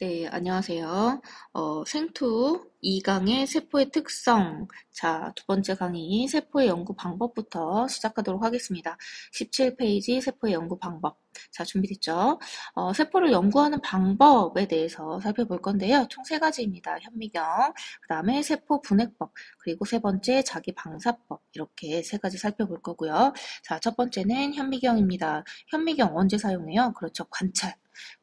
네, 안녕하세요. 생투 2강의 세포의 특성. 자, 두 번째 강의 세포의 연구 방법부터 시작하도록 하겠습니다. 17페이지 세포의 연구 방법. 자, 준비됐죠? 세포를 연구하는 방법에 대해서 살펴볼 건데요. 총 세 가지입니다. 현미경, 그 다음에 세포 분해법, 그리고 세 번째 자기 방사법. 이렇게 세 가지 살펴볼 거고요. 자, 첫 번째는 현미경입니다. 현미경 언제 사용해요? 그렇죠. 관찰.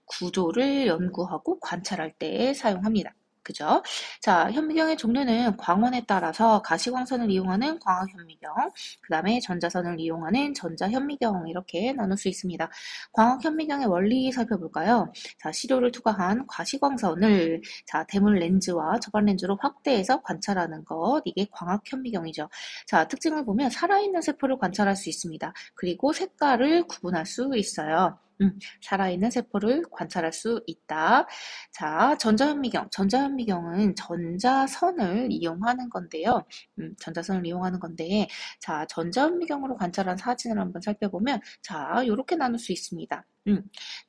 구조를 연구하고 관찰할 때 사용합니다. 그죠? 자, 현미경의 종류는 광원에 따라서 가시광선을 이용하는 광학현미경, 그 다음에 전자선을 이용하는 전자현미경 이렇게 나눌 수 있습니다. 광학현미경의 원리 살펴볼까요? 자, 시료를 투과한 과시광선을 대물 렌즈와 저반 렌즈로 확대해서 관찰하는 것, 이게 광학현미경이죠. 자, 특징을 보면 살아있는 세포를 관찰할 수 있습니다. 그리고 색깔을 구분할 수 있어요. 살아있는 세포를 관찰할 수 있다. 자, 전자현미경. 전자현미경은 전자선을 이용하는 건데요. 전자선을 이용하는 건데, 자, 전자현미경으로 관찰한 사진을 한번 살펴보면, 자, 이렇게 나눌 수 있습니다.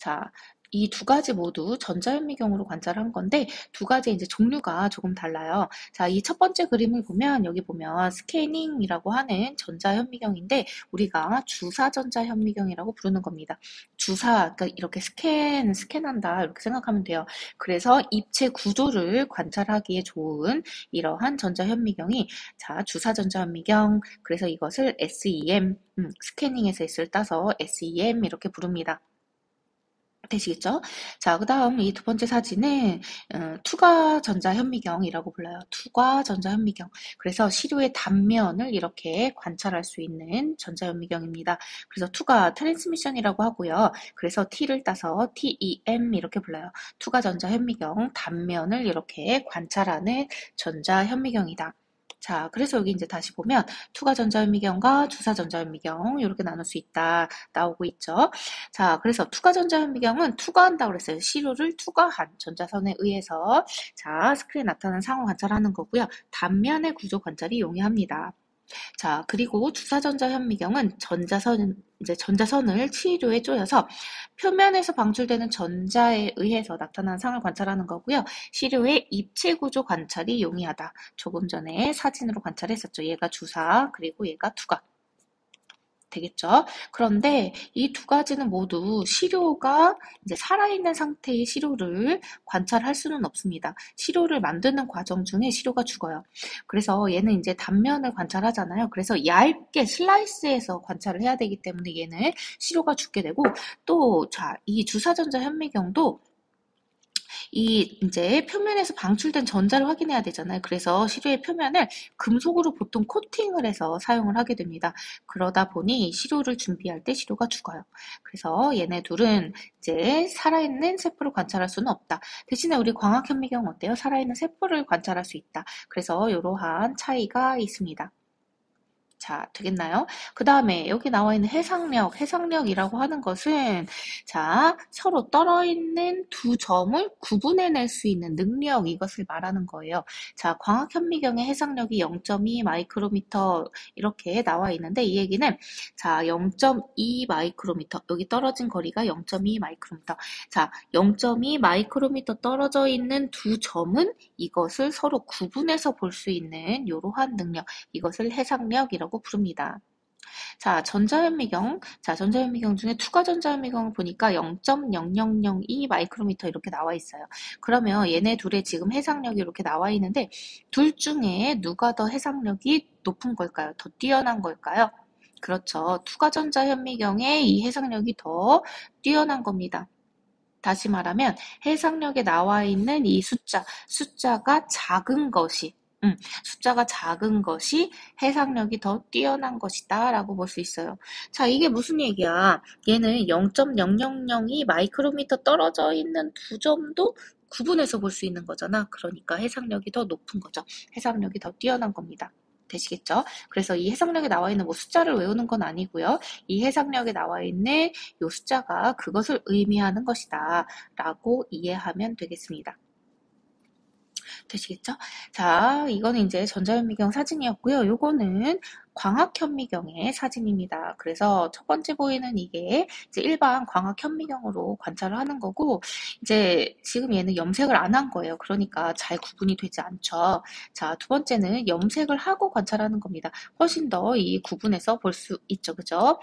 자, 이 두 가지 모두 전자현미경으로 관찰한 건데, 두 가지 이제 종류가 조금 달라요. 자, 이 첫 번째 그림을 보면, 여기 보면 스캐닝이라고 하는 전자현미경인데, 우리가 주사전자현미경이라고 부르는 겁니다. 주사, 그러니까 이렇게 스캔한다, 이렇게 생각하면 돼요. 그래서 입체 구조를 관찰하기에 좋은 이러한 전자현미경이, 자, 주사전자현미경, 그래서 이것을 SEM, 스캐닝에서 S를 따서 SEM 이렇게 부릅니다. 되시겠죠? 자, 그 다음 이 두 번째 사진은 투과 전자현미경이라고 불러요. 투과 전자현미경. 그래서 시료의 단면을 이렇게 관찰할 수 있는 전자현미경입니다. 그래서 투과 트랜스미션이라고 하고요. 그래서 T를 따서 TEM 이렇게 불러요. 투과 전자현미경 단면을 이렇게 관찰하는 전자현미경이다. 자, 그래서 여기 이제 다시 보면 투과 전자현미경과 주사 전자현미경 이렇게 나눌 수 있다 나오고 있죠. 자, 그래서 투과전자현미경은 투과한다고 그랬어요. 시료를 투과한 전자선에 의해서 자, 스크린에 나타나는 상호 관찰하는 거고요. 단면의 구조 관찰이 용이합니다. 자, 그리고 주사전자현미경은 전자선을 치료에 쪼여서 표면에서 방출되는 전자에 의해서 나타나는 상을 관찰하는 거고요. 시료의 입체 구조 관찰이 용이하다. 조금 전에 사진으로 관찰했었죠. 얘가 주사, 그리고 얘가 투과. 되겠죠. 그런데 이 두 가지는 모두 시료가 이제 살아있는 상태의 시료를 관찰할 수는 없습니다. 시료를 만드는 과정 중에 시료가 죽어요. 그래서 얘는 이제 단면을 관찰하잖아요. 그래서 얇게 슬라이스해서 관찰을 해야 되기 때문에 얘는 시료가 죽게 되고 또 자, 이 주사전자 현미경도 이 이제 표면에서 방출된 전자를 확인해야 되잖아요. 그래서 시료의 표면을 금속으로 보통 코팅을 해서 사용을 하게 됩니다. 그러다 보니 시료를 준비할 때 시료가 죽어요. 그래서 얘네 둘은 이제 살아있는 세포를 관찰할 수는 없다. 대신에 우리 광학현미경 어때요? 살아있는 세포를 관찰할 수 있다. 그래서 이러한 차이가 있습니다. 자, 되겠나요? 그 다음에 여기 나와 있는 해상력, 해상력이라고 하는 것은 자, 서로 떨어있는 두 점을 구분해낼 수 있는 능력, 이것을 말하는 거예요. 자, 광학현미경의 해상력이 0.2 마이크로미터 이렇게 나와 있는데 이 얘기는 자, 0.2 마이크로미터, 여기 떨어진 거리가 0.2 마이크로미터. 자, 0.2 마이크로미터 떨어져 있는 두 점은 이것을 서로 구분해서 볼 수 있는 이러한 능력, 이것을 해상력이라고 부릅니다. 자, 전자현미경. 자, 전자현미경 중에 투과 전자현미경을 보니까 0.0002 마이크로미터 이렇게 나와 있어요. 그러면 얘네 둘의 지금 해상력이 이렇게 나와 있는데 둘 중에 누가 더 해상력이 높은 걸까요? 더 뛰어난 걸까요? 그렇죠. 투과 전자현미경의 이 해상력이 더 뛰어난 겁니다. 다시 말하면 해상력에 나와 있는 이 숫자가 작은 것이 숫자가 작은 것이 해상력이 더 뛰어난 것이다 라고 볼 수 있어요. 자, 이게 무슨 얘기야? 얘는 0.0002 마이크로미터 떨어져 있는 두 점도 구분해서 볼 수 있는 거잖아. 그러니까 해상력이 더 높은 거죠. 해상력이 더 뛰어난 겁니다. 되시겠죠? 그래서 이 해상력에 나와 있는 뭐 숫자를 외우는 건 아니고요. 이 해상력에 나와 있는 이 숫자가 그것을 의미하는 것이다 라고 이해하면 되겠습니다. 되시겠죠? 자, 이거는 이제 전자현미경 사진이었고요. 요거는 광학현미경의 사진입니다. 그래서 첫 번째 보이는 이게 이제 일반 광학현미경으로 관찰을 하는 거고, 이제 지금 얘는 염색을 안 한 거예요. 그러니까 잘 구분이 되지 않죠. 자, 두 번째는 염색을 하고 관찰하는 겁니다. 훨씬 더 이 구분해서 볼 수 있죠. 그죠?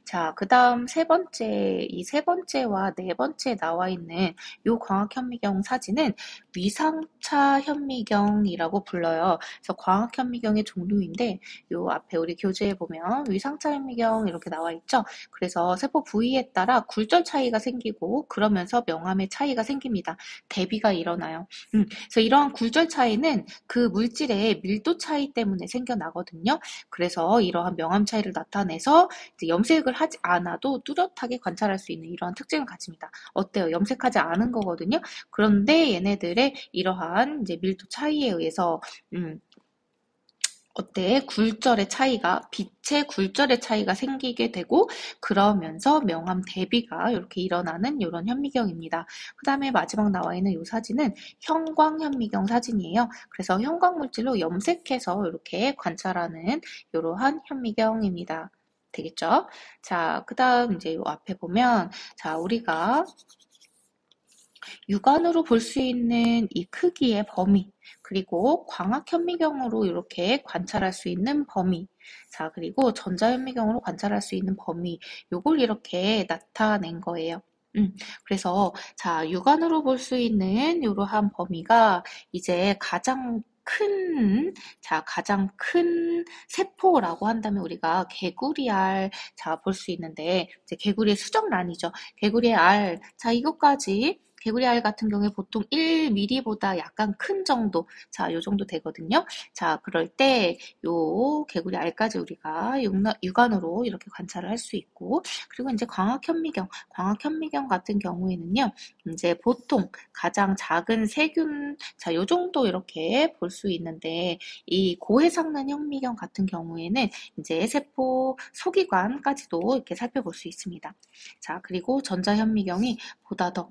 자, 그 다음 세 번째, 이 세 번째와 네 번째 나와 있는 요 광학현미경 사진은 위상차 현미경이라고 불러요. 그래서 광학현미경의 종류인데, 요 앞에 우리 교재에 보면 위상차 현미경 이렇게 나와 있죠. 그래서 세포 부위에 따라 굴절 차이가 생기고, 그러면서 명암의 차이가 생깁니다. 대비가 일어나요. 그래서 이러한 굴절 차이는 그 물질의 밀도 차이 때문에 생겨나거든요. 그래서 이러한 명암 차이를 나타내서 이제 염색을 하지 않아도 뚜렷하게 관찰할 수 있는 이러한 특징을 가집니다. 어때요? 염색하지 않은 거거든요. 그런데 얘네들의 이러한 이제 밀도 차이에 의해서 어때? 굴절의 차이가, 빛의 굴절의 차이가 생기게 되고, 그러면서 명암 대비가 이렇게 일어나는 이런 현미경입니다. 그 다음에 마지막 나와 있는 이 사진은 형광현미경 사진이에요. 그래서 형광물질로 염색해서 이렇게 관찰하는 이러한 현미경입니다. 되겠죠? 자, 그 다음 이제 이 앞에 보면, 자, 우리가 육안으로 볼 수 있는 이 크기의 범위, 그리고 광학현미경으로 이렇게 관찰할 수 있는 범위, 자, 그리고 전자현미경으로 관찰할 수 있는 범위, 요걸 이렇게 나타낸 거예요. 그래서, 자, 육안으로 볼 수 있는 이러한 범위가 이제 가장 큰 세포라고 한다면 우리가 개구리알, 자, 볼 수 있는데, 이제 개구리의 수정란이죠. 개구리의 알, 자, 이것까지 개구리 알 같은 경우에 보통 1mm보다 약간 큰 정도, 자, 요 정도 되거든요. 자, 그럴 때, 요 개구리 알까지 우리가 육안으로 이렇게 관찰을 할 수 있고, 그리고 이제 광학현미경 같은 경우에는요, 이제 보통 가장 작은 세균, 자, 요 정도 이렇게 볼 수 있는데, 이 고해상난 현미경 같은 경우에는 이제 세포 소기관까지도 이렇게 살펴볼 수 있습니다. 자, 그리고 전자현미경이 보다 더,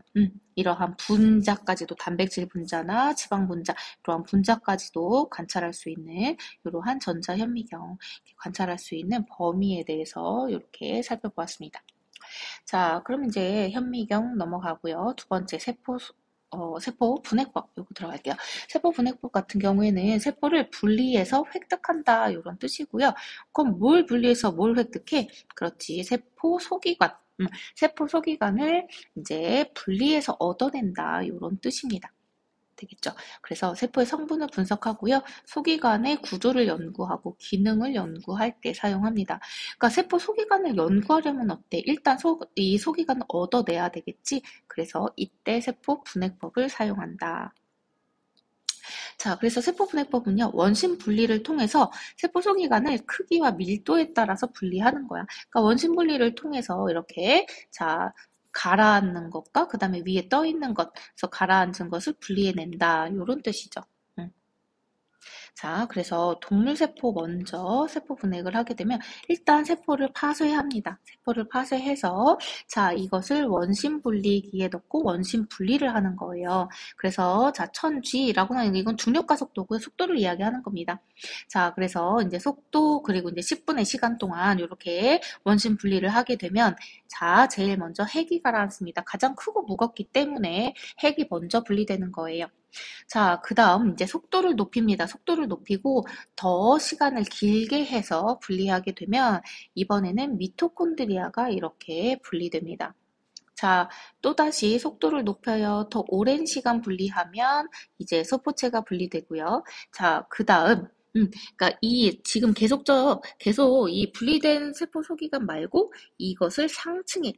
이러한 분자까지도 단백질 분자나 지방 분자, 이러한 분자까지도 관찰할 수 있는 이러한 전자현미경, 관찰할 수 있는 범위에 대해서 이렇게 살펴보았습니다. 자, 그럼 이제 현미경 넘어가고요. 두 번째 세포 분해법 요거 들어갈게요. 세포 분해법 같은 경우에는 세포를 분리해서 획득한다 이런 뜻이고요. 그럼 뭘 분리해서 뭘 획득해? 그렇지, 세포 소기관. 세포 소기관을 이제 분리해서 얻어낸다 이런 뜻입니다. 되겠죠. 그래서 세포의 성분을 분석하고요. 소기관의 구조를 연구하고 기능을 연구할 때 사용합니다. 그러니까 세포 소기관을 연구하려면 어때? 일단 이 소기관을 얻어내야 되겠지. 그래서 이때 세포 분해법을 사용한다. 자, 그래서 세포 분해법은요, 원심 분리를 통해서 세포 소기관을 크기와 밀도에 따라서 분리하는 거야. 그러니까 원심 분리를 통해서 이렇게, 자, 가라앉는 것과 그 다음에 위에 떠 있는 것, 그래서 가라앉은 것을 분리해낸다. 이런 뜻이죠. 자, 그래서 동물세포 먼저 세포 분해를 하게 되면 일단 세포를 파쇄합니다. 세포를 파쇄해서 자, 이것을 원심 분리기에 넣고 원심 분리를 하는 거예요. 그래서 자, 천쥐라고 하는 이건 중력과 속도고요. 속도를 이야기하는 겁니다. 자, 그래서 이제 속도 그리고 이제 10분의 시간 동안 이렇게 원심 분리를 하게 되면 자, 제일 먼저 핵이 가라앉습니다. 가장 크고 무겁기 때문에 핵이 먼저 분리되는 거예요. 자, 그 다음 이제 속도를 높입니다. 속도를 높이고 더 시간을 길게 해서 분리하게 되면 이번에는 미토콘드리아가 이렇게 분리됩니다. 자, 또다시 속도를 높여요. 더 오랜 시간 분리하면 이제 소포체가 분리되고요. 자, 그 다음 그러니까 지금 계속 이 분리된 세포 소기관 말고 이것을 상층의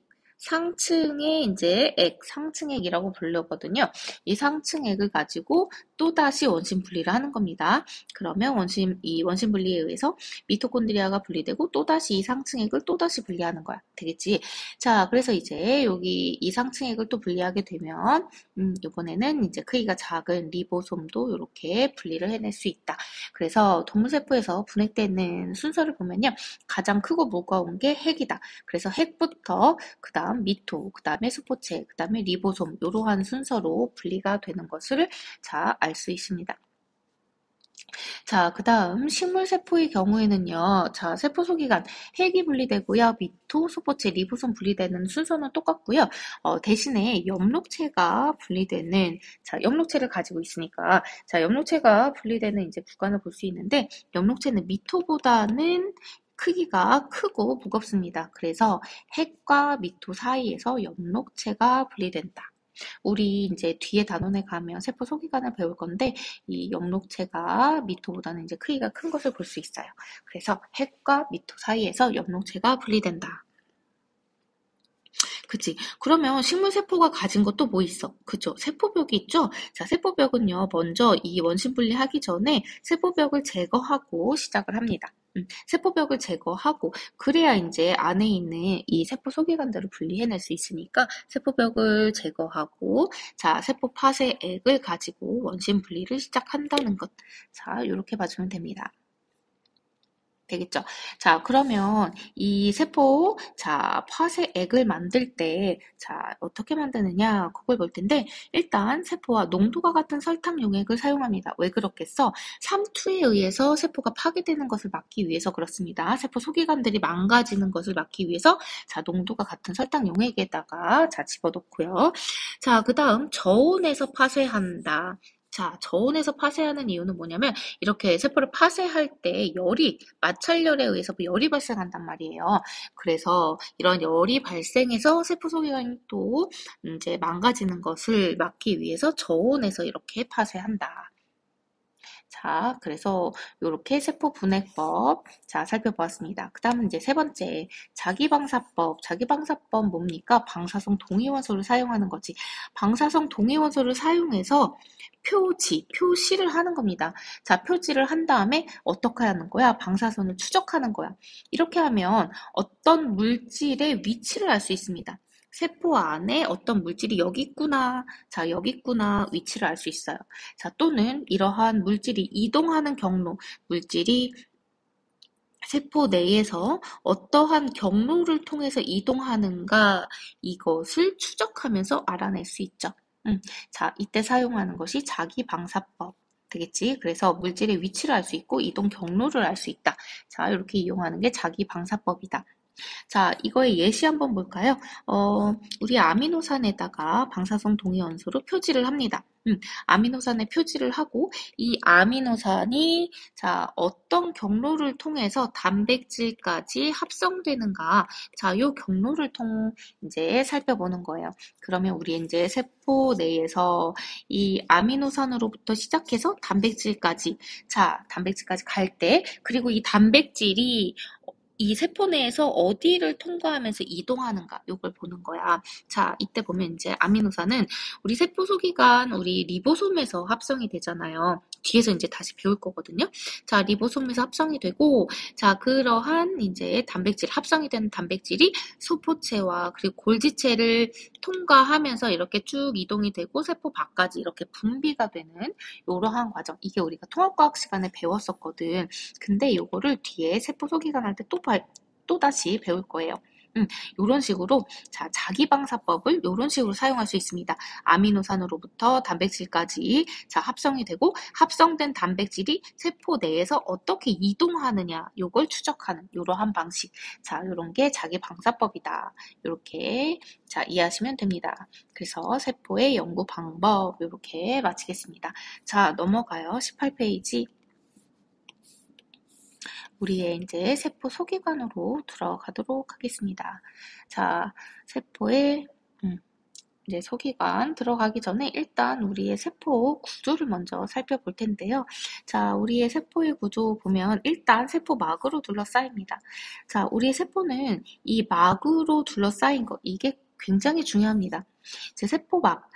이제 상층액이라고 부르거든요. 이 상층액을 가지고 또다시 원심 분리를 하는 겁니다. 그러면 이 원심 분리에 의해서 미토콘드리아가 분리되고 또다시 이 상층액을 또다시 분리하는 거야. 되겠지? 자, 그래서 이제 여기 이 상층액을 또 분리하게 되면 이번에는 이제 크기가 작은 리보솜도 이렇게 분리를 해낼 수 있다. 그래서 동물세포에서 분해되는 순서를 보면요. 가장 크고 무거운 게 핵이다. 그래서 핵부터 그 다음 미토, 그 다음에 수포체, 그 다음에 리보솜 이러한 순서로 분리가 되는 것을 알 수 있습니다. 자, 그 다음 식물세포의 경우에는요. 자, 세포 소기관 핵이 분리되고요. 미토, 소포체, 리보솜 분리되는 순서는 똑같고요. 대신에 엽록체가 분리되는, 자, 엽록체를 가지고 있으니까, 자, 엽록체가 분리되는 이제 구간을 볼 수 있는데, 엽록체는 미토보다는 크기가 크고 무겁습니다. 그래서 핵과 미토 사이에서 엽록체가 분리된다. 우리 이제 뒤에 단원에 가면 세포 소기관을 배울 건데 이 엽록체가 미토보다는 이제 크기가 큰 것을 볼 수 있어요. 그래서 핵과 미토 사이에서 엽록체가 분리된다. 그치? 그러면 식물세포가 가진 것도 뭐 있어? 그죠? 세포벽이 있죠? 자, 세포벽은요, 먼저 이 원심 분리하기 전에 세포벽을 제거하고 시작을 합니다. 세포벽을 제거하고 그래야 이제 안에 있는 이 세포 소기관들을 분리해낼 수 있으니까 세포벽을 제거하고 자 세포 파쇄액을 가지고 원심 분리를 시작한다는 것. 자, 이렇게 봐주면 됩니다. 되겠죠? 자, 그러면 이 세포, 자, 파쇄액을 만들 때, 자, 어떻게 만드느냐, 그걸 볼 텐데, 일단 세포와 농도가 같은 설탕 용액을 사용합니다. 왜 그렇겠어? 삼투에 의해서 세포가 파괴되는 것을 막기 위해서 그렇습니다. 세포 소기관들이 망가지는 것을 막기 위해서, 자, 농도가 같은 설탕 용액에다가, 자, 집어넣고요. 자, 그 다음, 저온에서 파쇄한다. 자, 저온에서 파쇄하는 이유는 뭐냐면, 이렇게 세포를 파쇄할 때 열이 마찰열에 의해서 열이 발생한단 말이에요. 그래서 이런 열이 발생해서 세포 소기관이 또 이제 망가지는 것을 막기 위해서 저온에서 이렇게 파쇄한다. 자, 그래서 이렇게 세포 분해법 자 살펴보았습니다. 그 다음은 이제 세 번째 자기방사법. 자기방사법 뭡니까? 방사성 동위원소를 사용하는 거지. 방사성 동위원소를 사용해서 표시를 하는 겁니다. 자, 표지를 한 다음에 어떻게 하는 거야? 방사선을 추적하는 거야. 이렇게 하면 어떤 물질의 위치를 알 수 있습니다. 세포 안에 어떤 물질이 여기 있구나, 자, 여기 있구나, 위치를 알 수 있어요. 자, 또는 이러한 물질이 이동하는 경로, 물질이 세포 내에서 어떠한 경로를 통해서 이동하는가, 이것을 추적하면서 알아낼 수 있죠. 자, 이때 사용하는 것이 자기방사법. 되겠지? 그래서 물질의 위치를 알 수 있고 이동 경로를 알 수 있다. 자, 이렇게 이용하는 게 자기방사법이다. 자, 이거의 예시 한번 볼까요? 우리 아미노산에다가 방사성 동위원소로 표지를 합니다. 아미노산에 표지를 하고 이 아미노산이 자, 어떤 경로를 통해서 단백질까지 합성되는가? 자, 요 경로를 이제 살펴보는 거예요. 그러면 우리 이제 세포 내에서 이 아미노산으로부터 시작해서 단백질까지 자, 단백질까지 갈 때 그리고 이 단백질이 이 세포 내에서 어디를 통과하면서 이동하는가 요걸 보는 거야. 자, 이때 보면 이제 아미노산은 우리 세포 소기관 우리 리보솜에서 합성이 되잖아요. 뒤에서 이제 다시 배울 거거든요. 자, 리보솜에서 합성이 되고 자, 그러한 이제 단백질 합성이 된 단백질이 소포체와 그리고 골지체를 통과하면서 이렇게 쭉 이동이 되고 세포 밖까지 이렇게 분비가 되는 이러한 과정. 이게 우리가 통합과학 시간에 배웠었거든. 근데 요거를 뒤에 세포 소기관 할 때 또다시 배울 거예요. 요런 식으로 자, 자기방사법을 요런 식으로 사용할 수 있습니다. 아미노산으로부터 단백질까지 자, 합성이 되고 합성된 단백질이 세포 내에서 어떻게 이동하느냐 요걸 추적하는 요러한 방식. 자, 요런 게 자기방사법이다. 요렇게 자, 이해하시면 됩니다. 그래서 세포의 연구 방법 요렇게 마치겠습니다. 자, 넘어가요. 18페이지. 우리의 이제 세포 소기관으로 들어가도록 하겠습니다. 자, 세포의 이제 소기관 들어가기 전에 일단 우리의 세포 구조를 먼저 살펴볼 텐데요. 자, 우리의 세포의 구조 보면 일단 세포막으로 둘러싸입니다. 자, 우리의 세포는 이 막으로 둘러싸인 것, 이게 굉장히 중요합니다. 제 세포막,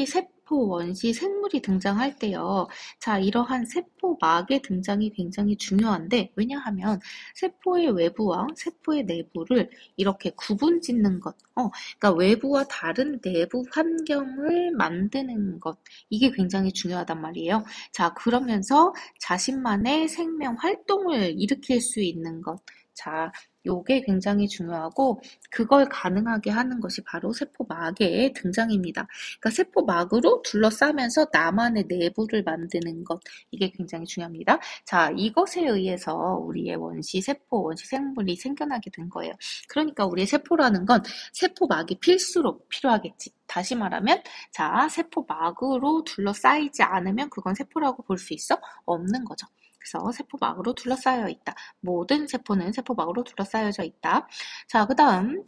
세포 원시 생물이 등장할 때요. 자, 이러한 세포막의 등장이 굉장히 중요한데, 왜냐하면 세포의 외부와 세포의 내부를 이렇게 구분 짓는 것, 그러니까 외부와 다른 내부 환경을 만드는 것, 이게 굉장히 중요하단 말이에요. 자, 그러면서 자신만의 생명 활동을 일으킬 수 있는 것, 자, 요게 굉장히 중요하고 그걸 가능하게 하는 것이 바로 세포막의 등장입니다. 그러니까 세포막으로 둘러싸면서 나만의 내부를 만드는 것 이게 굉장히 중요합니다. 자, 이것에 의해서 우리의 원시 세포, 원시 생물이 생겨나게 된 거예요. 그러니까 우리의 세포라는 건 세포막이 필수로 필요하겠지. 다시 말하면 자, 세포막으로 둘러싸이지 않으면 그건 세포라고 볼 수 있어? 없는 거죠. 그래서 세포막으로 둘러싸여 있다. 모든 세포는 세포막으로 둘러싸여져 있다. 자, 그 다음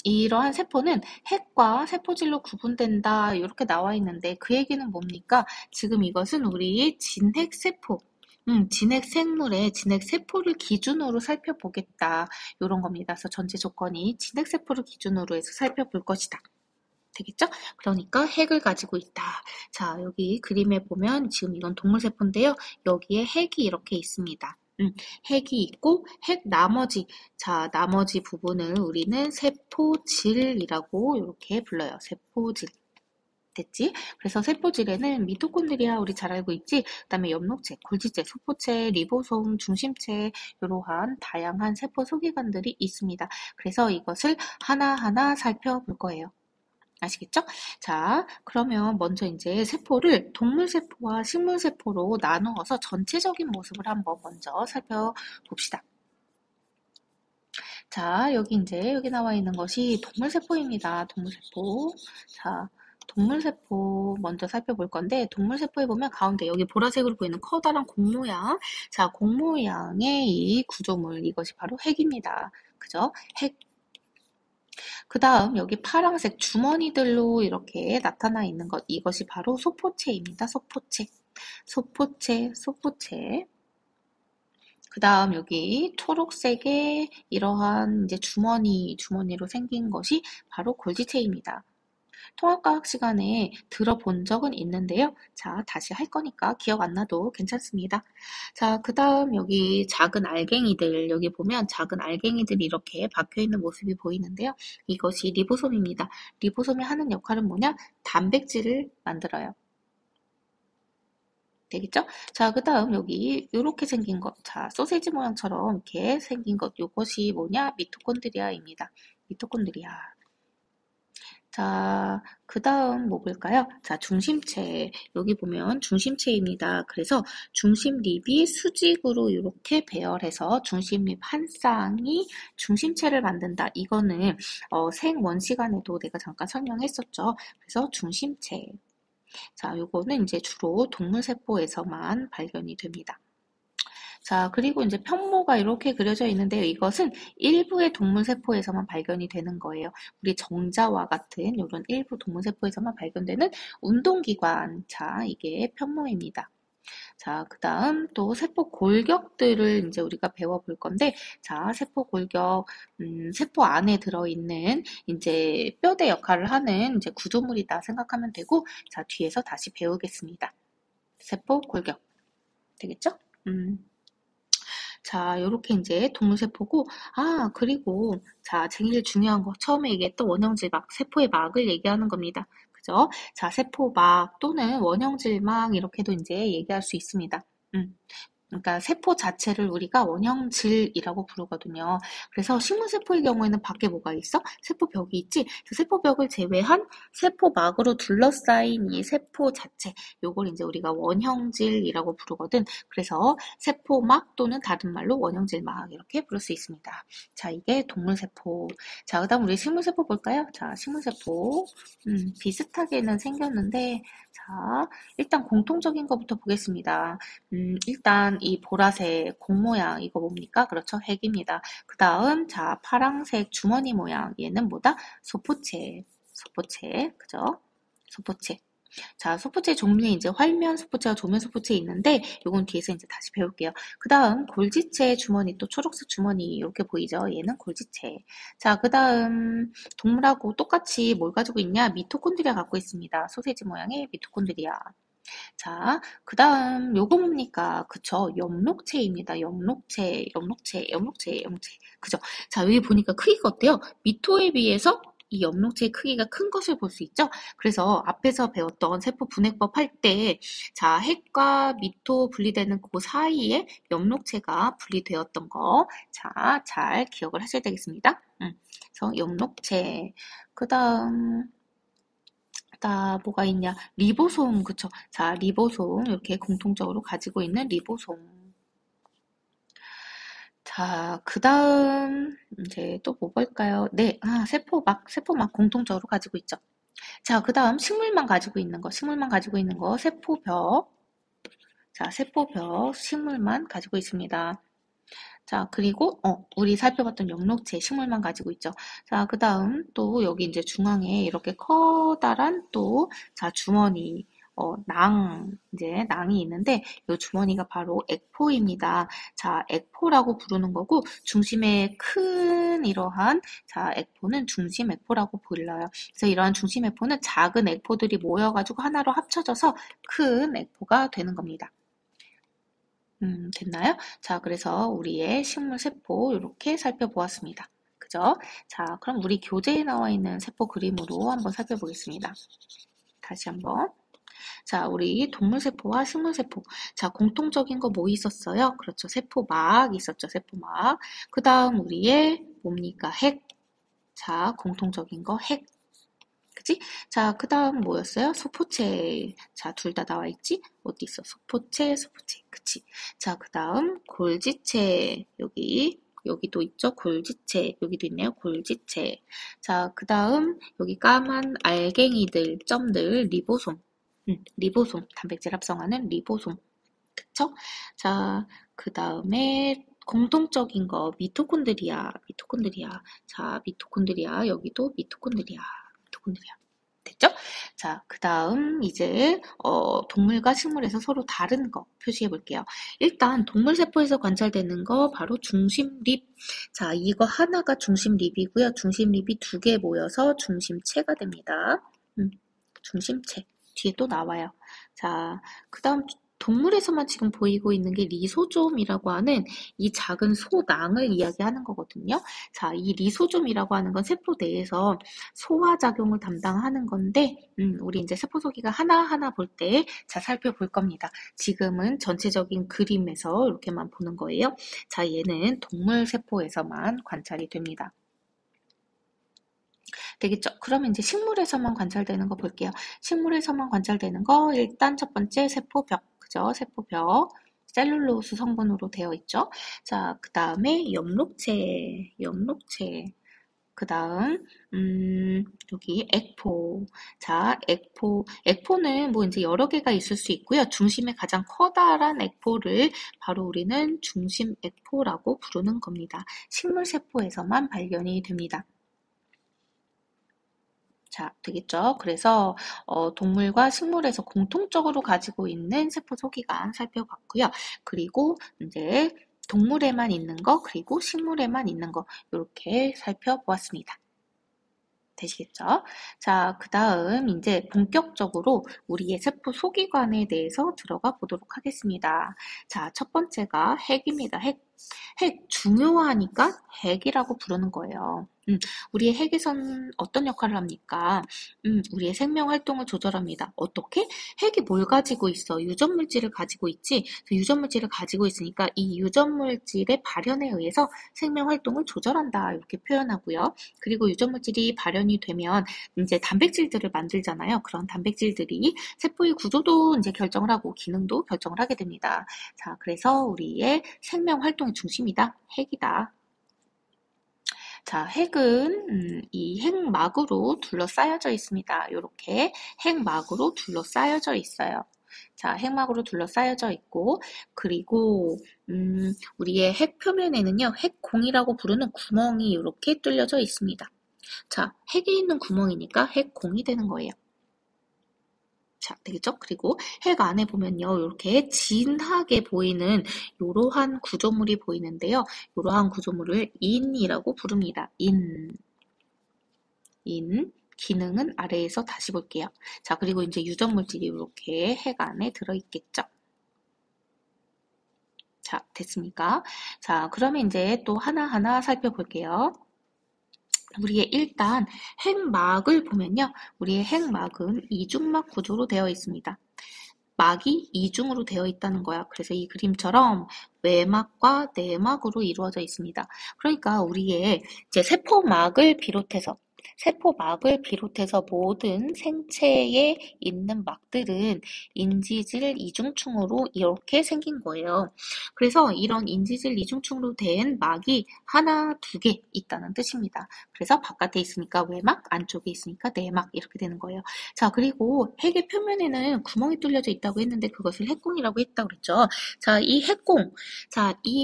이러한 세포는 핵과 세포질로 구분된다. 이렇게 나와 있는데 그 얘기는 뭡니까? 지금 이것은 우리 진핵세포, 진핵생물의 진핵세포를 기준으로 살펴보겠다. 이런 겁니다. 그래서 전제 조건이 진핵세포를 기준으로 해서 살펴볼 것이다. 되겠죠? 그러니까 핵을 가지고 있다. 자, 여기 그림에 보면 지금 이건 동물세포인데요. 여기에 핵이 이렇게 있습니다. 핵이 있고 나머지 부분을 우리는 세포질이라고 이렇게 불러요. 세포질. 됐지? 그래서 세포질에는 미토콘드리아 우리 잘 알고 있지? 그다음에 엽록체, 골지체, 소포체, 리보솜, 중심체 이러한 다양한 세포 소기관들이 있습니다. 그래서 이것을 하나하나 살펴볼 거예요. 아시겠죠? 자, 그러면 먼저 이제 세포를 동물세포와 식물세포로 나누어서 전체적인 모습을 한번 먼저 살펴봅시다. 자, 여기 나와 있는 것이 동물세포입니다. 동물세포. 자, 동물세포 먼저 살펴볼 건데, 동물세포에 보면 가운데 여기 보라색으로 보이는 커다란 공 모양. 자, 공 모양의 이 구조물, 이것이 바로 핵입니다. 그죠? 핵. 그 다음 여기 파란색 주머니들로 이렇게 나타나 있는 것 이것이 바로 소포체입니다. 소포체. 그 다음 여기 초록색의 이러한 이제 주머니로 생긴 것이 바로 골지체입니다. 통합과학 시간에 들어본 적은 있는데요. 자, 다시 할 거니까 기억 안 나도 괜찮습니다. 자, 그 다음 여기 작은 알갱이들, 여기 보면 작은 알갱이들이 이렇게 박혀있는 모습이 보이는데요. 이것이 리보솜입니다. 리보솜이 하는 역할은 뭐냐? 단백질을 만들어요. 되겠죠? 자, 그 다음 여기 이렇게 생긴 것, 자, 소세지 모양처럼 이렇게 생긴 것, 이것이 뭐냐? 미토콘드리아입니다. 미토콘드리아. 자, 그 다음 뭐 볼까요? 자, 중심체. 여기 보면 중심체입니다. 그래서 중심립이 수직으로 이렇게 배열해서 중심립 한 쌍이 중심체를 만든다. 이거는 생원 시간에도 내가 잠깐 설명했었죠. 그래서 중심체. 자, 요거는 이제 주로 동물세포에서만 발견이 됩니다. 자, 그리고 이제 편모가 이렇게 그려져 있는데요. 이것은 일부의 동물세포에서만 발견이 되는 거예요. 우리 정자와 같은 이런 일부 동물세포에서만 발견되는 운동기관. 자, 이게 편모입니다. 자, 그 다음 또 세포 골격들을 이제 우리가 배워볼 건데, 자, 세포 골격, 세포 안에 들어있는 이제 뼈대 역할을 하는 이제 구조물이다 생각하면 되고, 자, 뒤에서 다시 배우겠습니다. 세포 골격. 되겠죠? 자, 요렇게 이제 동물세포고, 그리고, 자, 제일 중요한 거, 처음에 얘기했던 원형질막, 세포의 막을 얘기하는 겁니다. 그죠? 자, 세포막 또는 원형질막, 이렇게도 이제 얘기할 수 있습니다. 그러니까 세포 자체를 우리가 원형질이라고 부르거든요. 그래서 식물세포의 경우에는 밖에 뭐가 있어? 세포벽이 있지? 그 세포벽을 제외한 세포막으로 둘러싸인 이 세포 자체, 요걸 이제 우리가 원형질이라고 부르거든. 그래서 세포막 또는 다른 말로 원형질막 이렇게 부를 수 있습니다. 자, 이게 동물세포. 자, 그다음 우리 식물세포 볼까요? 자, 식물세포. 비슷하게는 생겼는데, 자, 일단 공통적인 것부터 보겠습니다. 일단 이 보라색 공 모양 이거 뭡니까? 그렇죠. 핵입니다. 그 다음 자 파랑색 주머니 모양 얘는 뭐다? 소포체. 그죠? 소포체. 자, 소포체 종류에 이제 활면 소포체와 조면 소포체 있는데 요건 뒤에서 이제 다시 배울게요. 그 다음 골지체 주머니 또 초록색 주머니 이렇게 보이죠? 얘는 골지체. 자, 그 다음 동물하고 똑같이 뭘 가지고 있냐? 미토콘드리아 갖고 있습니다. 소세지 모양의 미토콘드리아. 자, 그 다음 요거 뭡니까? 그쵸? 엽록체입니다. 엽록체. 그죠? 자, 여기 보니까 크기가 어때요? 미토에 비해서 이 엽록체의 크기가 큰 것을 볼 수 있죠? 그래서 앞에서 배웠던 세포 분해법 할 때, 자, 핵과 미토 분리되는 그 사이에 엽록체가 분리되었던 거, 자, 잘 기억을 하셔야 되겠습니다. 그래서 엽록체, 그 다음, 뭐가 있냐? 리보솜, 그쵸? 자, 리보솜, 이렇게 공통적으로 가지고 있는 리보솜. 자, 그 다음, 이제 또 뭐 볼까요? 네, 세포막 공통적으로 가지고 있죠. 자, 그 다음, 식물만 가지고 있는 거, 세포벽. 자, 세포벽, 식물만 가지고 있습니다. 자, 그리고, 우리 살펴봤던 엽록체, 식물만 가지고 있죠. 자, 그 다음, 또 여기 이제 중앙에 이렇게 커다란 또, 자, 주머니, 이제 낭이 있는데, 이 주머니가 바로 액포입니다. 자, 액포라고 부르는 거고, 중심에 큰 이러한, 자, 액포는 중심 액포라고 불러요. 그래서 이러한 중심 액포는 작은 액포들이 모여가지고 하나로 합쳐져서 큰 액포가 되는 겁니다. 됐나요? 자, 그래서 우리의 식물 세포 이렇게 살펴보았습니다. 그죠? 자, 그럼 우리 교재에 나와 있는 세포 그림으로 한번 살펴보겠습니다. 다시 한번. 자, 우리 동물 세포와 식물 세포. 자, 공통적인 거 뭐 있었어요? 그렇죠. 세포막 있었죠. 세포막. 그 다음 우리의 뭡니까? 핵. 자, 공통적인 거 핵. 그치? 자, 그 다음 뭐였어요? 소포체. 자, 둘 다 나와 있지? 어디 있어? 소포체. 그치? 자, 그 다음 골지체. 여기도 있죠? 골지체. 여기도 있네요. 골지체. 자, 그 다음 여기 까만 알갱이들, 점들, 리보솜. 리보솜. 단백질 합성하는 리보솜. 그쵸? 자, 그 다음에 공통적인 거 미토콘드리아. 자, 미토콘드리아. 여기도 미토콘드리아. 됐죠? 자, 그 다음 이제 동물과 식물에서 서로 다른 거 표시해 볼게요. 일단 동물 세포에서 관찰되는 거 바로 중심립. 자, 이거 하나가 중심립이고요. 중심립이 두 개 모여서 중심체가 됩니다. 중심체. 뒤에 또 나와요. 자, 그 다음 동물에서만 지금 보이고 있는 게 리소좀이라고 하는 이 작은 소낭을 이야기하는 거거든요. 자, 이 리소좀이라고 하는 건 세포 내에서 소화작용을 담당하는 건데, 우리 이제 세포 소기가 하나하나 볼 때, 자, 살펴볼 겁니다. 지금은 전체적인 그림에서 이렇게만 보는 거예요. 자, 얘는 동물 세포에서만 관찰이 됩니다. 되겠죠? 그러면 이제 식물에서만 관찰되는 거 볼게요. 식물에서만 관찰되는 거 일단 첫 번째 세포벽, 그죠? 세포벽. 셀룰로스 성분으로 되어 있죠. 자, 그 다음에 엽록체. 그 다음, 여기 액포. 자, 액포는 뭐 이제 여러 개가 있을 수 있고요. 중심에 가장 커다란 액포를 바로 우리는 중심 액포라고 부르는 겁니다. 식물 세포에서만 발견이 됩니다. 자, 되겠죠? 그래서 동물과 식물에서 공통적으로 가지고 있는 세포 소기관 살펴봤고요. 그리고 이제 동물에만 있는 거, 그리고 식물에만 있는 거 이렇게 살펴보았습니다. 되시겠죠? 자, 그 다음 이제 본격적으로 우리의 세포 소기관에 대해서 들어가 보도록 하겠습니다. 자, 첫 번째가 핵입니다. 핵 중요하니까 핵이라고 부르는 거예요. 우리의 핵에선 어떤 역할을 합니까? 우리의 생명 활동을 조절합니다. 어떻게? 핵이 뭘 가지고 있어? 유전물질을 가지고 있지? 유전물질을 가지고 있으니까 이 유전물질의 발현에 의해서 생명 활동을 조절한다. 이렇게 표현하고요. 그리고 유전물질이 발현이 되면 이제 단백질들을 만들잖아요. 그런 단백질들이 세포의 구조도 이제 결정을 하고 기능도 결정을 하게 됩니다. 자, 그래서 우리의 생명 활동의 중심이다. 핵이다. 자, 핵은 이 핵막으로 둘러싸여져 있습니다. 이렇게 핵막으로 둘러싸여져 있어요. 자, 핵막으로 둘러싸여져 있고, 그리고 우리의 핵 표면에는요, 핵공이라고 부르는 구멍이 이렇게 뚫려져 있습니다. 자, 핵에 있는 구멍이니까 핵공이 되는 거예요. 자, 되겠죠? 그리고 핵 안에 보면요, 이렇게 진하게 보이는 이러한 구조물이 보이는데요. 이러한 구조물을 인이라고 부릅니다. 인. 기능은 아래에서 다시 볼게요. 자, 그리고 이제 유전물질이 이렇게 핵 안에 들어있겠죠. 자, 됐습니까? 자, 그러면 이제 또 하나하나 살펴볼게요. 우리의 일단 핵막을 보면요. 우리의 핵막은 이중막 구조로 되어 있습니다. 막이 이중으로 되어 있다는 거야. 그래서 이 그림처럼 외막과 내막으로 이루어져 있습니다. 그러니까 우리의 이제 세포막을 비롯해서 모든 생체에 있는 막들은 인지질 이중층으로 이렇게 생긴 거예요. 그래서 이런 인지질 이중층으로 된 막이 하나, 두 개 있다는 뜻입니다. 그래서 바깥에 있으니까 외막, 안쪽에 있으니까 내막 이렇게 되는 거예요. 자, 그리고 핵의 표면에는 구멍이 뚫려져 있다고 했는데 그것을 핵공이라고 했다고 그랬죠. 자, 이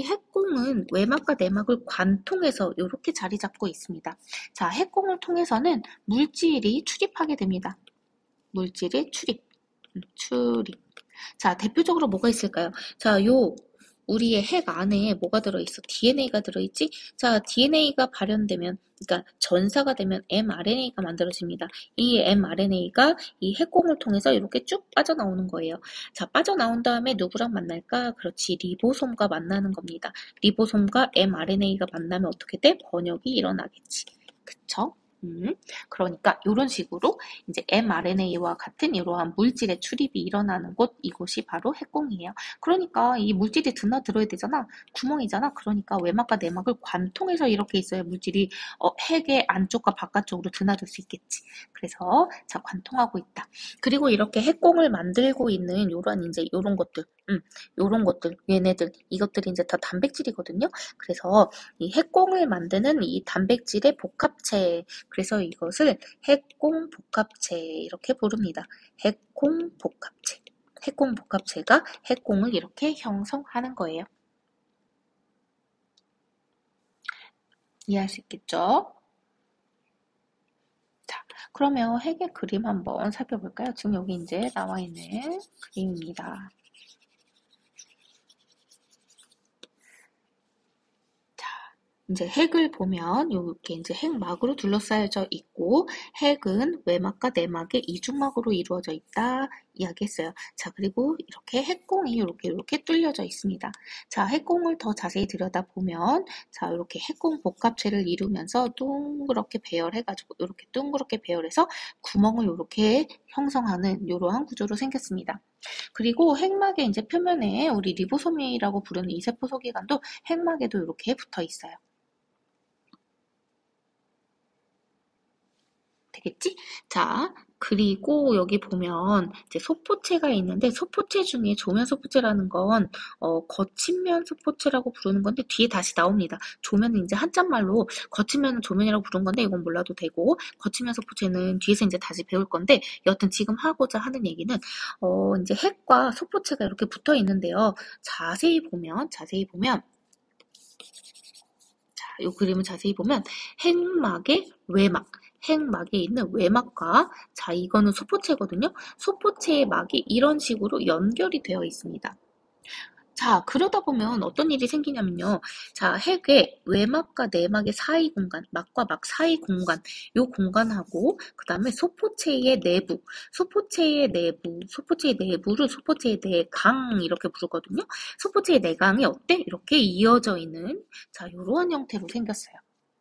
핵공은 외막과 내막을 관통해서 이렇게 자리 잡고 있습니다. 자, 핵공을 통해서는 물질이 출입하게 됩니다. 물질의 출입. 자, 대표적으로 뭐가 있을까요? 자, 우리의 핵 안에 뭐가 들어있어? DNA가 들어있지? 자, DNA가 발현되면, 그러니까 전사가 되면 mRNA가 만들어집니다. 이 mRNA가 이 핵공을 통해서 이렇게 쭉 빠져나오는 거예요. 자, 빠져나온 다음에 누구랑 만날까? 그렇지, 리보솜과 만나는 겁니다. 리보솜과 mRNA가 만나면 어떻게 돼? 번역이 일어나겠지. 그쵸? 그러니까 이런 식으로 이제 mRNA와 같은 이러한 물질의 출입이 일어나는 이곳이 바로 핵공이에요. 그러니까 이 물질이 드나들어야 되잖아. 구멍이잖아. 그러니까 외막과 내막을 관통해서 이렇게 있어야 물질이 핵의 안쪽과 바깥쪽으로 드나들 수 있겠지. 그래서 자, 관통하고 있다. 그리고 이렇게 핵공을 만들고 있는 요런 이제 요런 것들, 이것들이 이제 다 단백질이거든요. 그래서 이 핵공을 만드는 이 단백질의 복합체, 그래서 이것을 핵공복합체 이렇게 부릅니다. 핵공복합체. 핵공복합체가 핵공을 이렇게 형성하는 거예요. 이해할 수 있겠죠? 자, 그러면 핵의 그림 한번 살펴볼까요? 지금 여기 이제 나와 있는 그림입니다. 이제 핵을 보면 이렇게 이제 핵막으로 둘러싸여져 있고 핵은 외막과 내막의 이중막으로 이루어져 있다 이야기했어요. 자, 그리고 이렇게 핵공이 이렇게 뚫려져 있습니다. 자, 핵공을 더 자세히 들여다보면 자, 이렇게 핵공 복합체를 이루면서 둥그렇게 배열해가지고 이렇게 둥그렇게 배열해서 구멍을 이렇게 형성하는 이러한 구조로 생겼습니다. 그리고 핵막의 이제 표면에 우리 리보솜이라고 부르는 이 세포 소기관도 핵막에도 이렇게 붙어 있어요. 되겠지? 자, 그리고 여기 보면 이제 소포체가 있는데 소포체 중에 조면 소포체라는 건 거친면 소포체라고 부르는 건데 뒤에 다시 나옵니다. 조면은 이제 한자말로 거친면은 조면이라고 부르는 건데 이건 몰라도 되고 거친면 소포체는 뒤에서 이제 다시 배울 건데 여튼 지금 하고자 하는 얘기는 이제 핵과 소포체가 이렇게 붙어 있는데요. 자세히 보면 자, 이 그림을 자세히 보면 핵막에 있는 외막과 자, 이거는 소포체거든요. 소포체의 막이 이런 식으로 연결이 되어 있습니다. 자, 그러다 보면 어떤 일이 생기냐면요. 자, 핵의 외막과 내막의 사이 공간, 막과 막 사이 공간, 요 공간하고, 그 다음에 소포체의 내부를 소포체의 내강, 이렇게 부르거든요. 소포체의 내강이 어때? 이렇게 이어져 있는, 자, 요러한 형태로 생겼어요.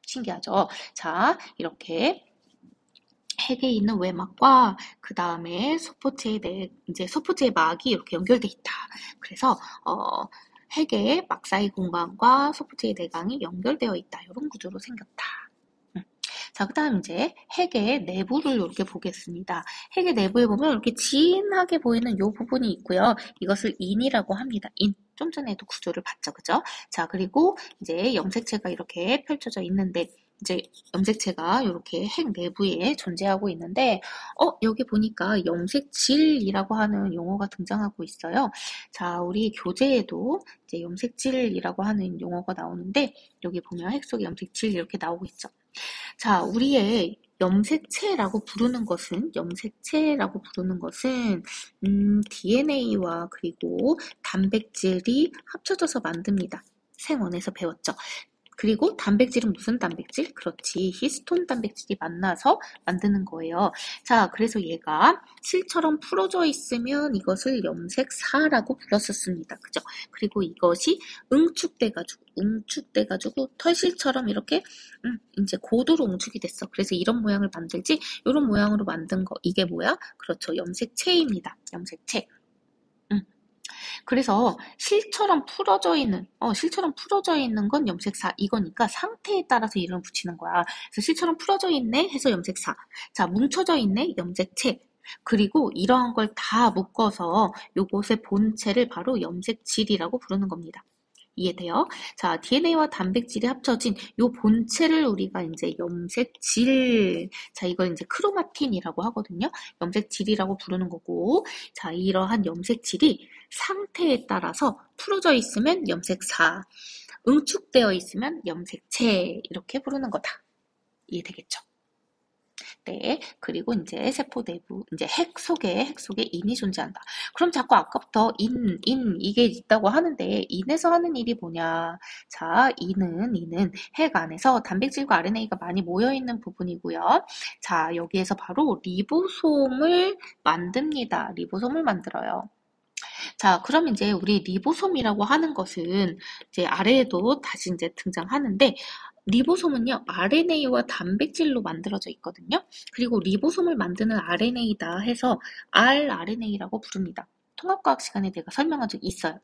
신기하죠? 자, 이렇게 핵에 있는 외막과 그 다음에 소포체의 막이 이렇게 연결돼 있다. 그래서 핵의 막 사이 공간과 소포체의 내강이 연결되어 있다. 이런 구조로 생겼다. 자, 그 다음 이제 핵의 내부를 이렇게 보겠습니다. 핵의 내부에 보면 이렇게 진하게 보이는 이 부분이 있고요. 이것을 인이라고 합니다. 좀 전에도 구조를 봤죠, 그죠? 자, 그리고 이제 염색체가 이렇게 펼쳐져 있는데 이제 염색체가 이렇게 핵 내부에 존재하고 있는데 여기 보니까 염색질이라고 하는 용어가 등장하고 있어요. 자, 우리 교재에도 이제 염색질이라고 하는 용어가 나오는데 여기 보면 핵 속에 염색질 이렇게 나오고 있죠. 자, 우리의 염색체라고 부르는 것은 DNA와 그리고 단백질이 합쳐져서 만듭니다. 생원에서 배웠죠. 그리고 단백질은 무슨 단백질? 그렇지. 히스톤 단백질이 만나서 만드는 거예요. 자, 그래서 얘가 실처럼 풀어져 있으면 이것을 염색사라고 불렀었습니다. 그죠? 그리고 이것이 응축돼가지고 털실처럼 이렇게 이제 고도로 응축이 됐어. 그래서 이런 모양을 만들지, 이런 모양으로 만든 거. 이게 뭐야? 그렇죠. 염색체입니다. 염색체. 그래서 실처럼 풀어져 있는 건 염색사 이거니까 상태에 따라서 이름을 붙이는 거야. 그래서 실처럼 풀어져 있네 해서 염색사. 자, 뭉쳐져 있네 염색체. 그리고 이러한 걸 다 묶어서 요것의 본체를 바로 염색질이라고 부르는 겁니다. 이해돼요? 자, DNA와 단백질이 합쳐진 요 본체를 우리가 이제 염색질, 자, 이걸 이제 크로마틴이라고 하거든요. 염색질이라고 부르는 거고, 자, 이러한 염색질이 상태에 따라서 풀어져 있으면 염색사, 응축되어 있으면 염색체, 이렇게 부르는 거다. 이해되겠죠? 네, 그리고 이제 세포 내부, 이제 핵 속에 인이 존재한다. 그럼 자꾸 아까부터 이게 있다고 하는데, 인에서 하는 일이 뭐냐? 자, 인은 핵 안에서 단백질과 RNA가 많이 모여있는 부분이고요. 자, 여기에서 바로 리보솜을 만듭니다. 리보솜을 만들어요. 자, 그럼 이제 우리 리보솜이라고 하는 것은 이제 아래에도 다시 이제 등장하는데, 리보솜은요, RNA와 단백질로 만들어져 있거든요. 그리고 리보솜을 만드는 RNA다 해서 rRNA라고 부릅니다. 통합과학 시간에 내가 설명한 적이 있어요.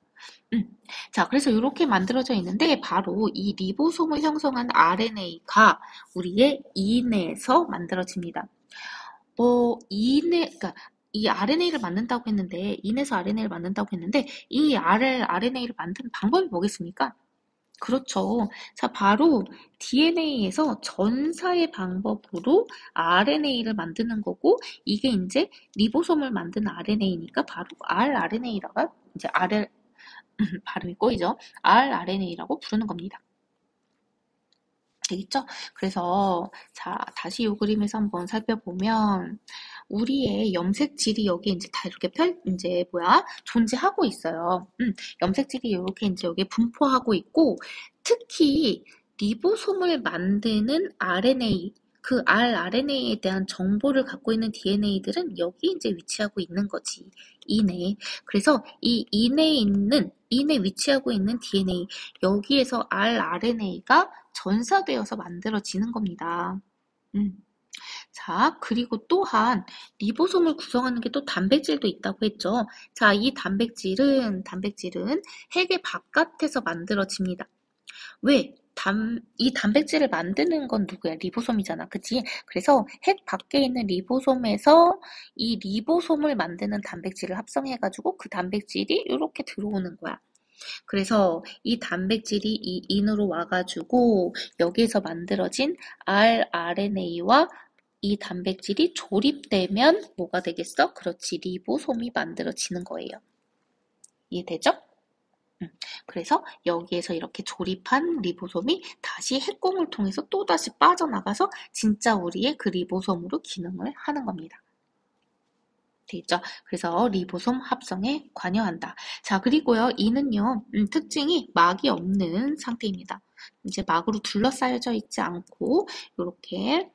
자, 그래서 이렇게 만들어져 있는데 바로 이 리보솜을 형성한 RNA가 우리의 인에서 만들어집니다. 그러니까 이 RNA를 만든다고 했는데, 인에서 RNA를 만든다고 했는데, 이 RNA를 만드는 방법이 뭐겠습니까? 그렇죠. 자, 바로 DNA에서 전사의 방법으로 RNA를 만드는 거고, 이게 이제 리보솜을 만드는 RNA니까 바로 rRNA라고, 이제 발음이 꼬이죠. rRNA라고 부르는 겁니다. 되겠죠? 그래서, 자, 다시 이 그림에서 한번 살펴보면, 우리의 염색질이 여기 이제 다 이렇게 존재하고 있어요. 염색질이 이렇게 이제 여기 분포하고 있고, 특히 리보솜을 만드는 RNA, 그 rRNA에 대한 정보를 갖고 있는 DNA들은 여기 이제 위치하고 있는 거지. 인에. 그래서 이 인에 위치하고 있는 DNA, 여기에서 rRNA가 전사되어서 만들어지는 겁니다. 자, 그리고 또한 리보솜을 구성하는 게 또 단백질도 있다고 했죠. 자, 이 단백질은 핵의 바깥에서 만들어집니다. 왜? 이 단백질을 만드는 건 누구야? 리보솜이잖아. 그치? 그래서 핵 밖에 있는 리보솜에서 이 리보솜을 만드는 단백질을 합성해가지고 그 단백질이 이렇게 들어오는 거야. 그래서 이 단백질이 이 인으로 와가지고 여기에서 만들어진 rRNA와 이 단백질이 조립되면 뭐가 되겠어? 그렇지, 리보솜이 만들어지는 거예요. 이해되죠? 그래서 여기에서 이렇게 조립한 리보솜이 다시 핵공을 통해서 또다시 빠져나가서 진짜 우리의 그 리보솜으로 기능을 하는 겁니다. 되겠죠? 그래서 리보솜 합성에 관여한다. 자, 그리고요, 이는요, 특징이 막이 없는 상태입니다. 이제 막으로 둘러싸여져 있지 않고, 이렇게,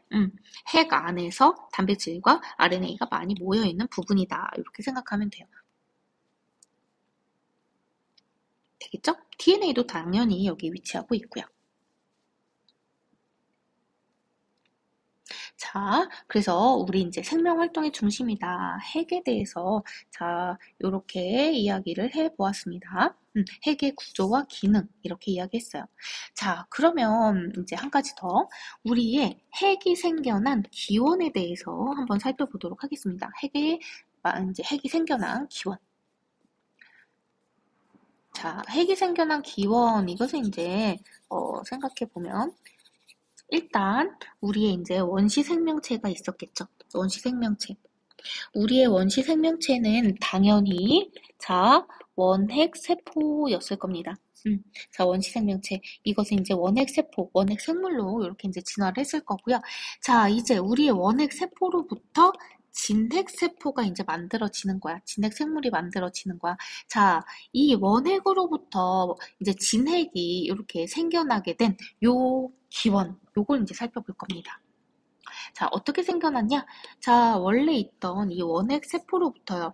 핵 안에서 단백질과 RNA가 많이 모여있는 부분이다. 이렇게 생각하면 돼요. 되겠죠? DNA도 당연히 여기 위치하고 있고요. 자, 그래서 우리 이제 생명 활동의 중심이다. 핵에 대해서 자, 요렇게 이야기를 해보았습니다. 핵의 구조와 기능 이렇게 이야기했어요. 자, 그러면 이제 한 가지 더 우리의 핵이 생겨난 기원에 대해서 한번 살펴보도록 하겠습니다. 핵이 생겨난 기원. 자, 핵이 생겨난 기원 이것은 이제 생각해 보면. 일단 우리의 이제 원시 생명체가 있었겠죠. 원시 생명체. 우리의 원시 생명체는 당연히 자 원핵 세포였을 겁니다. 자 원시 생명체 이것은 이제 원핵 세포, 원핵 생물로 이렇게 이제 진화를 했을 거고요. 자 이제 우리의 원핵 세포로부터 진핵세포가 이제 만들어지는 거야. 진핵생물이 만들어지는 거야. 자, 이 원핵으로부터 이제 진핵이 이렇게 생겨나게 된 요 기원, 요걸 이제 살펴볼 겁니다. 자, 어떻게 생겨났냐? 자, 원래 있던 이 원핵세포로부터요.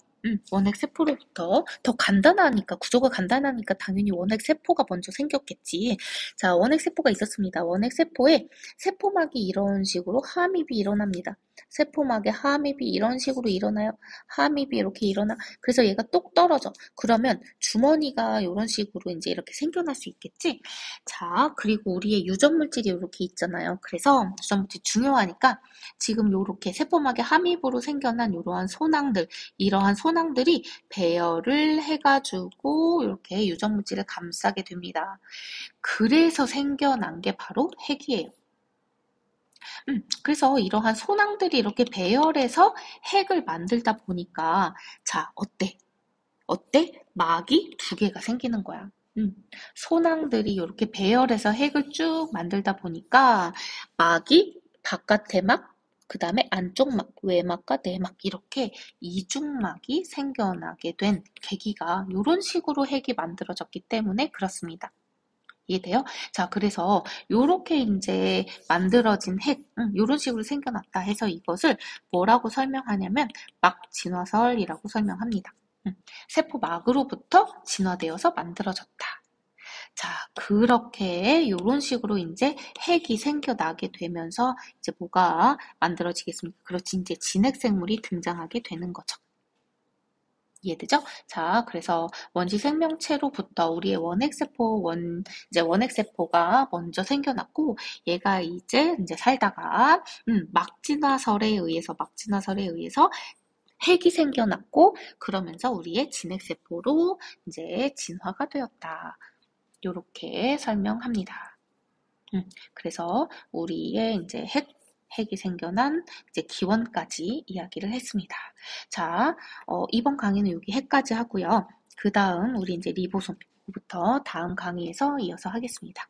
원핵세포로부터 더 간단하니까, 구조가 간단하니까 당연히 원핵세포가 먼저 생겼겠지. 자, 원핵세포가 있었습니다. 원핵세포에 세포막이 이런 식으로 하암입이 일어납니다. 세포막에 하암입이 이런 식으로 일어나요. 하암입이 이렇게 일어나. 그래서 얘가 똑 떨어져. 그러면 주머니가 이런 식으로 이제 이렇게 생겨날 수 있겠지. 자, 그리고 우리의 유전물질이 이렇게 있잖아요. 그래서 유전물질 중요하니까 지금 요렇게 세포막의 함입으로 생겨난 이러한 소낭들, 이러한 소낭들이 배열을 해가지고 이렇게 유전물질을 감싸게 됩니다. 그래서 생겨난 게 바로 핵이에요. 그래서 이러한 소낭들이 이렇게 배열해서 핵을 만들다 보니까 자, 어때? 어때? 막이 두 개가 생기는 거야. 소낭들이 이렇게 배열해서 핵을 쭉 만들다 보니까 막이 바깥의 막, 그 다음에 안쪽 막, 외막과 내막 이렇게 이중막이 생겨나게 된 계기가 이런 식으로 핵이 만들어졌기 때문에 그렇습니다. 이해돼요? 자, 그래서 요렇게 이제 만들어진 핵, 요런 식으로 생겨났다 해서 이것을 뭐라고 설명하냐면 막진화설이라고 설명합니다. 세포막으로부터 진화되어서 만들어졌다. 자, 그렇게 요런 식으로 이제 핵이 생겨나게 되면서 이제 뭐가 만들어지겠습니까? 그렇지, 이제 진핵생물이 등장하게 되는 거죠. 이해되죠? 자, 그래서 원시 생명체로부터 우리의 이제 원핵세포가 먼저 생겨났고, 얘가 이제 살다가, 막진화설에 의해서 핵이 생겨났고, 그러면서 우리의 진핵세포로 이제 진화가 되었다. 요렇게 설명합니다. 그래서 우리의 이제 핵이 생겨난 이제 기원까지 이야기를 했습니다. 자, 이번 강의는 여기 핵까지 하고요. 그 다음 우리 이제 리보솜부터 다음 강의에서 이어서 하겠습니다.